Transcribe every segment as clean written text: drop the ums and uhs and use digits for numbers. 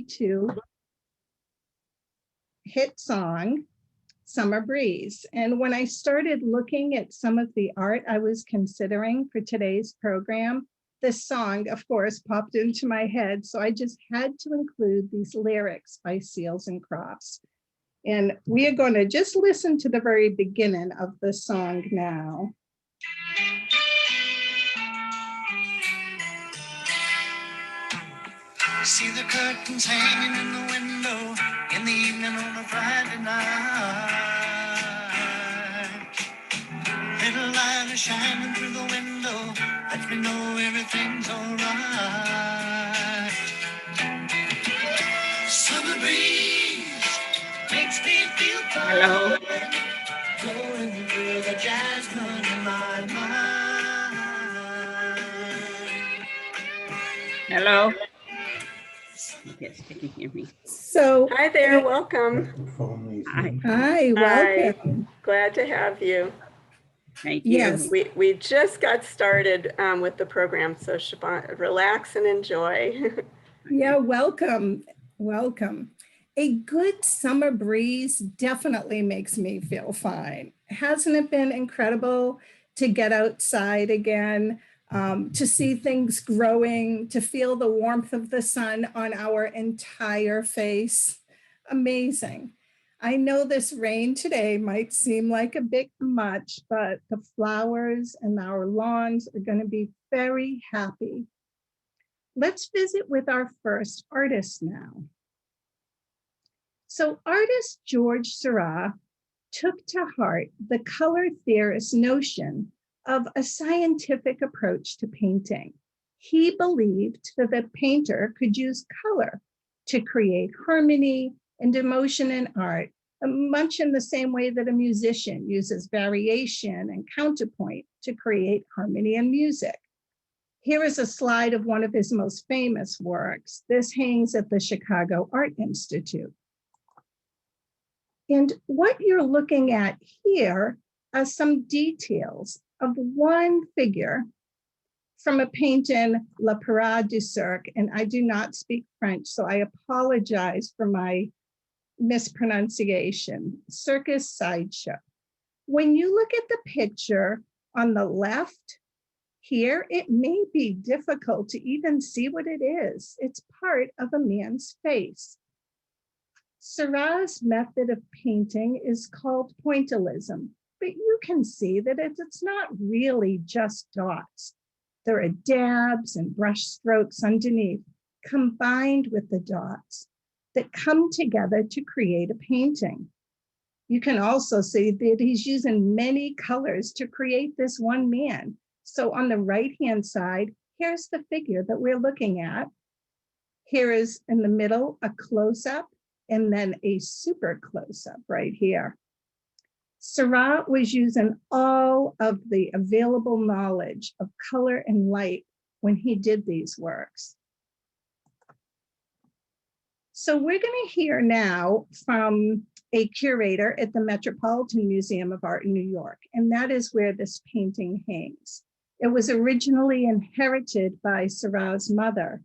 to hit song, Summer Breeze. And when I started looking at some of the art I was considering for today's program, this song, of course, popped into my head. So I just had to include these lyrics by Seals and Crofts. And we are going to just listen to the very beginning of the song now. See the curtains hanging in the window in the evening on a Friday night. Little light is shining through the window, lets me know everything's alright. Summer breeze makes me feel fine. Hello. Blowing through the jasmine in my mind. Hello. Yes, they can hear me. So hi there, welcome. Hi, welcome. Hi. Glad to have you. Thank you. Yes. We just got started with the program, so Siobhan, relax and enjoy. Yeah, welcome. Welcome. A good summer breeze definitely makes me feel fine. Hasn't it been incredible to get outside again, to see things growing, to feel the warmth of the sun on our entire face? Amazing. I know this rain today might seem like a bit much, but the flowers and our lawns are going to be very happy. Let's visit with our first artist now. So artist George Serra took to heart the color theorist notion of a scientific approach to painting. He believed that the painter could use color to create harmony and emotion in art, much in the same way that a musician uses variation and counterpoint to create harmony in music. Here is a slide of one of his most famous works. This hangs at the Chicago Art Institute. And what you're looking at here are some details of one figure from a painting, La Parade du Cirque, and I do not speak French, so I apologize for my mispronunciation, circus sideshow. When you look at the picture on the left here, it may be difficult to even see what it is. It's part of a man's face. Serra's method of painting is called pointillism, but you can see that it's not really just dots. There are dabs and brush strokes underneath, combined with the dots that come together to create a painting. You can also see that he's using many colors to create this one man. So on the right-hand side, here's the figure that we're looking at. Here is in the middle, a close-up, and then a super close-up right here. Serra was using all of the available knowledge of color and light when he did these works. So we're going to hear now from a curator at the Metropolitan Museum of Art in New York, and that is where this painting hangs. It was originally inherited by Serra's mother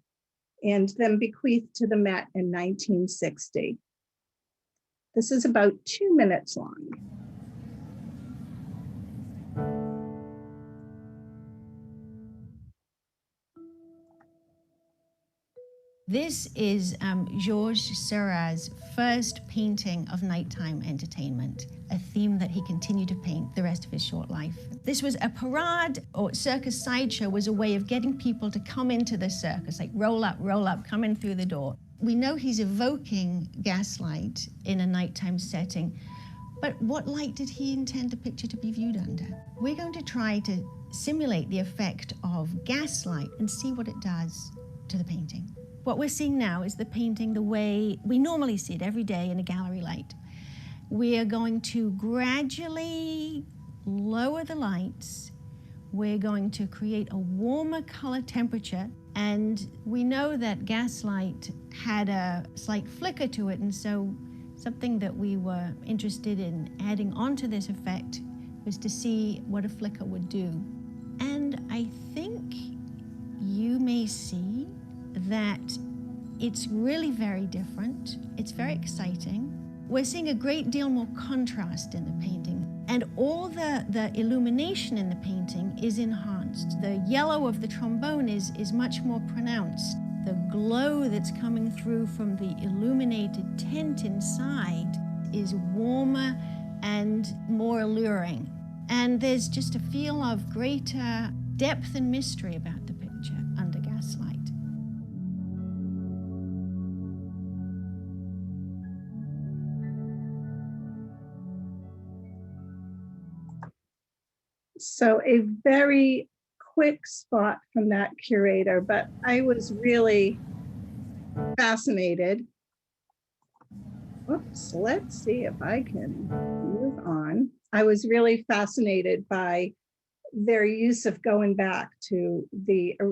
and then bequeathed to the Met in 1960. This is about 2 minutes long. This is Georges Serra's first painting of nighttime entertainment, a theme that he continued to paint the rest of his short life. This was a parade, or circus sideshow was a way of getting people to come into the circus, like roll up, come in through the door. We know he's evoking gaslight in a nighttime setting, but what light did he intend the picture to be viewed under? We're going to try to simulate the effect of gaslight and see what it does to the painting. What we're seeing now is the painting the way we normally see it every day in a gallery light. We are going to gradually lower the lights. We're going to create a warmer color temperature. And we know that gaslight had a slight flicker to it. And so something that we were interested in adding onto this effect was to see what a flicker would do. And I think you may see that It's really very different. It's very exciting. We're seeing a great deal more contrast in the painting, and all the illumination in the painting is enhanced. The yellow of the trombone is much more pronounced. The glow that's coming through from the illuminated tent inside is warmer and more alluring. And there's just a feel of greater depth and mystery about the picture under gaslight. So a very quick spot from that curator, but I was really fascinated. Whoops, let's see if I can move on. I was really fascinated by their use of going back to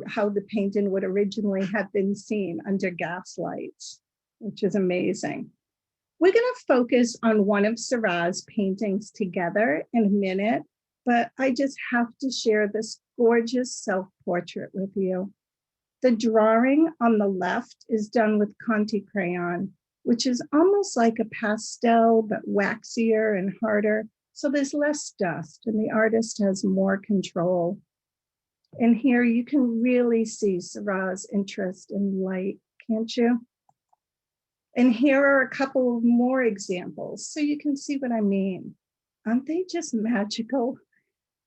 how the painting would originally have been seen under gaslights, which is amazing. We're going to focus on one of Serra's paintings together in a minute, but I just have to share this gorgeous self-portrait with you. The drawing on the left is done with Conte crayon, which is almost like a pastel, but waxier and harder. So there's less dust and the artist has more control. And here you can really see Serra's interest in light, can't you? And here are a couple of more examples so you can see what I mean. Aren't they just magical?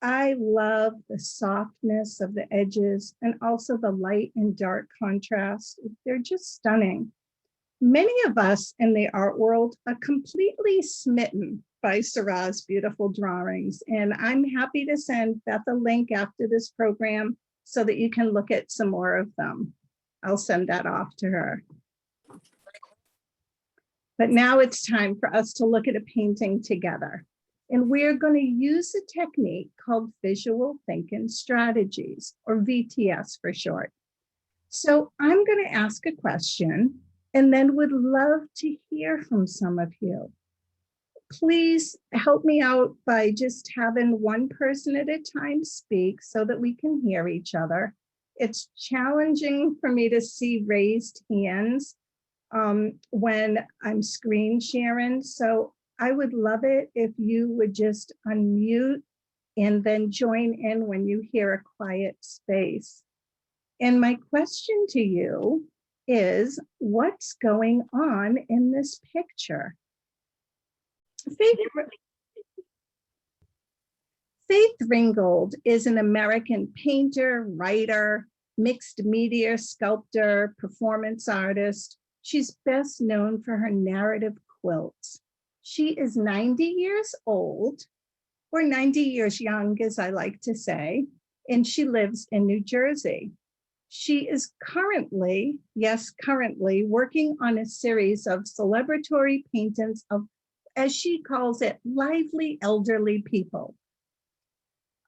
I love the softness of the edges and also the light and dark contrast. They're just stunning. Many of us in the art world are completely smitten by Serra's beautiful drawings, and I'm happy to send Beth a link after this program so that you can look at some more of them. I'll send that off to her. But now it's time for us to look at a painting together. And we're going to use a technique called visual thinking strategies, or VTS for short. So I'm going to ask a question and then would love to hear from some of you. Please help me out by just having one person at a time speak so that we can hear each other. It's challenging for me to see raised hands when I'm screen sharing. So I would love it if you would just unmute and then join in when you hear a quiet space. And my question to you is, what's going on in this picture? Faith Ringgold is an American painter, writer, mixed media sculptor, performance artist. She's best known for her narrative quilts. She is 90 years old, or 90 years young, as I like to say, and she lives in New Jersey. She is currently, yes, currently working on a series of celebratory paintings of, as she calls it, lively elderly people.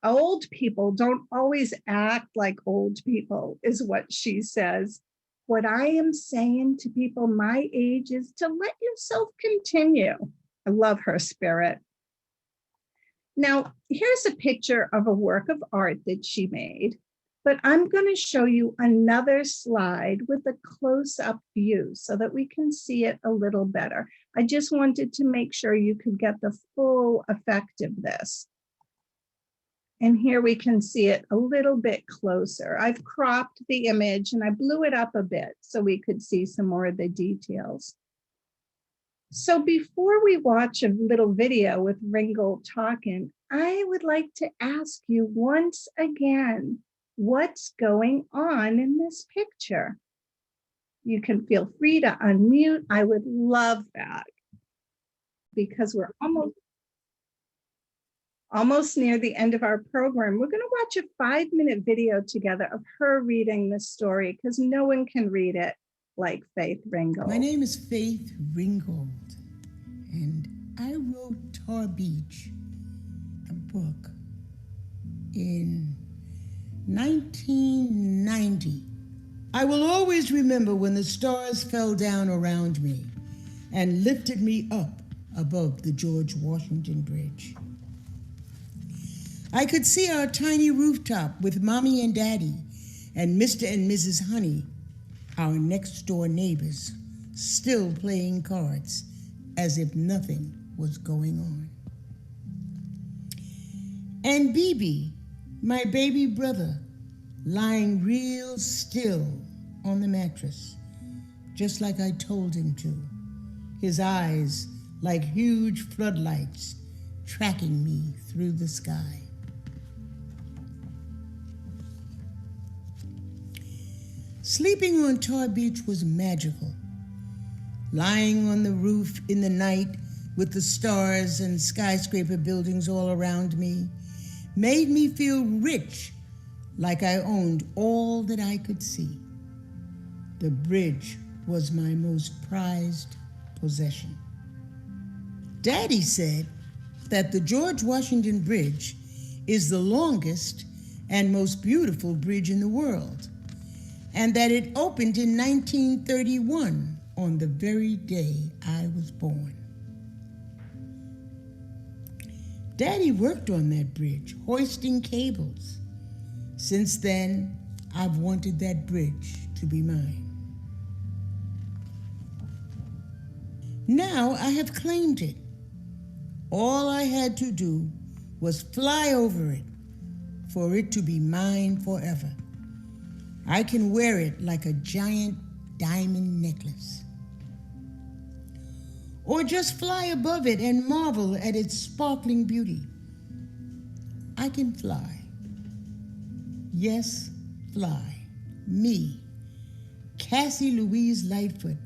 Old people don't always act like old people, is what she says. What I am saying to people my age is to let yourself continue. I love her spirit. Now, here's a picture of a work of art that she made, but I'm going to show you another slide with a close-up view so that we can see it a little better. I just wanted to make sure you could get the full effect of this. And here we can see it a little bit closer. I've cropped the image and I blew it up a bit so we could see some more of the details. So before we watch a little video with Ringgold talking, I would like to ask you once again, what's going on in this picture? You can feel free to unmute. I would love that because we're almost near the end of our program. We're going to watch a 5-minute video together of her reading this story because no one can read it like Faith Ringgold. My name is Faith Ringgold, and I wrote Tar Beach, a book, in 1990. I will always remember when the stars fell down around me and lifted me up above the George Washington Bridge. I could see our tiny rooftop with Mommy and Daddy and Mr. and Mrs. Honey our next door neighbors still playing cards as if nothing was going on. And BB, my baby brother, lying real still on the mattress, just like I told him to, his eyes like huge floodlights tracking me through the sky. Sleeping on Tar Beach was magical. Lying on the roof in the night with the stars and skyscraper buildings all around me made me feel rich, like I owned all that I could see. The bridge was my most prized possession. Daddy said that the George Washington Bridge is the longest and most beautiful bridge in the world, and that it opened in 1931 on the very day I was born. Daddy worked on that bridge, hoisting cables. Since then, I've wanted that bridge to be mine. Now I have claimed it. All I had to do was fly over it for it to be mine forever. I can wear it like a giant diamond necklace. Or just fly above it and marvel at its sparkling beauty. I can fly. Yes, fly. Me, Cassie Louise Lightfoot,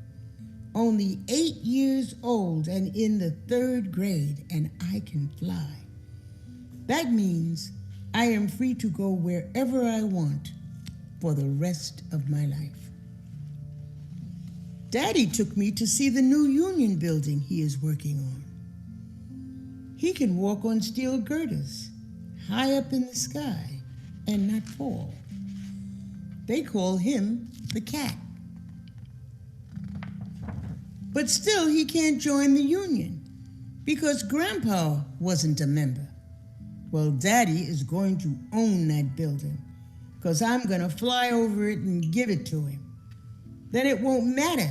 only 8 years old and in the 3rd grade, and I can fly. That means I am free to go wherever I want for the rest of my life. Daddy took me to see the new Union building he is working on. He can walk on steel girders high up in the sky and not fall. They call him the cat. But still he can't join the Union because Grandpa wasn't a member. Well, Daddy is going to own that building because I'm going to fly over it and give it to him. Then it won't matter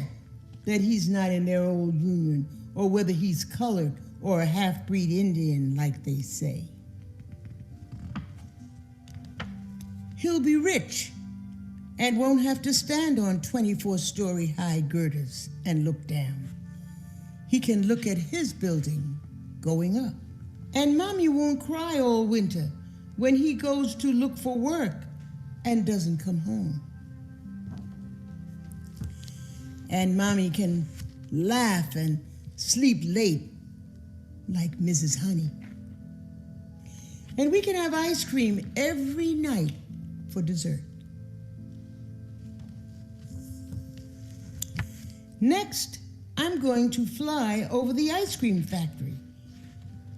that he's not in their old union or whether he's colored or a half-breed Indian like they say. He'll be rich and won't have to stand on 24-story high girders and look down. He can look at his building going up. And Mommy won't cry all winter when he goes to look for work and doesn't come home. And Mommy can laugh and sleep late like Mrs. Honey. And we can have ice cream every night for dessert. Next, I'm going to fly over the ice cream factory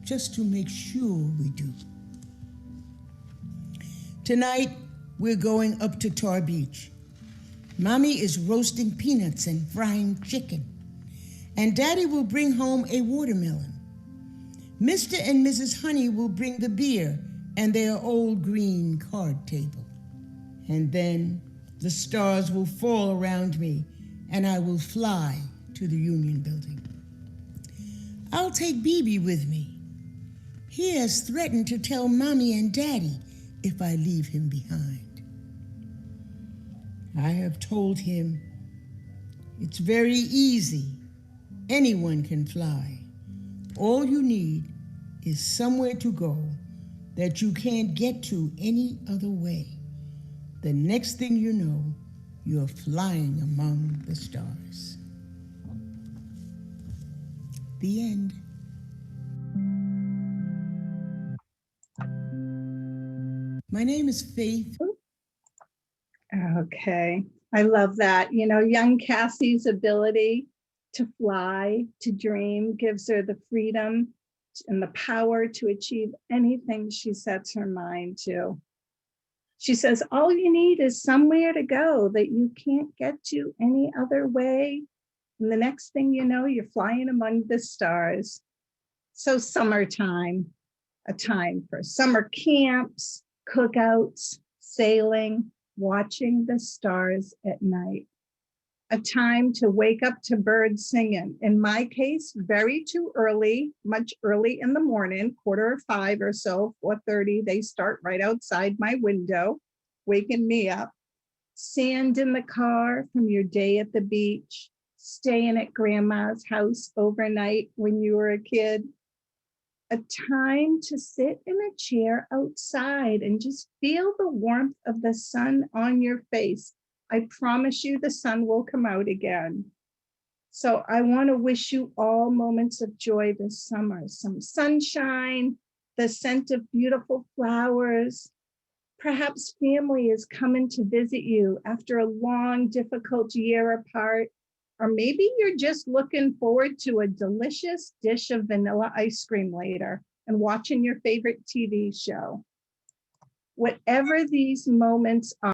just to make sure we do. Tonight, we're going up to Tar Beach. Mommy is roasting peanuts and frying chicken, and Daddy will bring home a watermelon. Mr. and Mrs. Honey will bring the beer and their old green card table. And then the stars will fall around me, and I will fly to the Union Building. I'll take BB with me. He has threatened to tell Mommy and Daddy if I leave him behind. I have told him it's very easy. Anyone can fly. All you need is somewhere to go that you can't get to any other way. The next thing you know, you're flying among the stars. The end. My name is Faith. Okay, I love that. You know, young Cassie's ability to fly, to dream, gives her the freedom and the power to achieve anything she sets her mind to. She says, all you need is somewhere to go that you can't get to any other way. And the next thing you know, you're flying among the stars. So summertime, a time for summer camps, cookouts, sailing, watching the stars at night. a time to wake up to birds singing. In my case, very too early, much early in the morning, 4:45 or so, 4:30, they start right outside my window, waking me up. Sand in the car from your day at the beach, staying at grandma's house overnight when you were a kid. A time to sit in a chair outside and just feel the warmth of the sun on your face. I promise you the sun will come out again. So I want to wish you all moments of joy this summer, some sunshine, the scent of beautiful flowers. Perhaps family is coming to visit you after a long, difficult year apart. Or maybe you're just looking forward to a delicious dish of vanilla ice cream later and watching your favorite TV show. Whatever these moments are,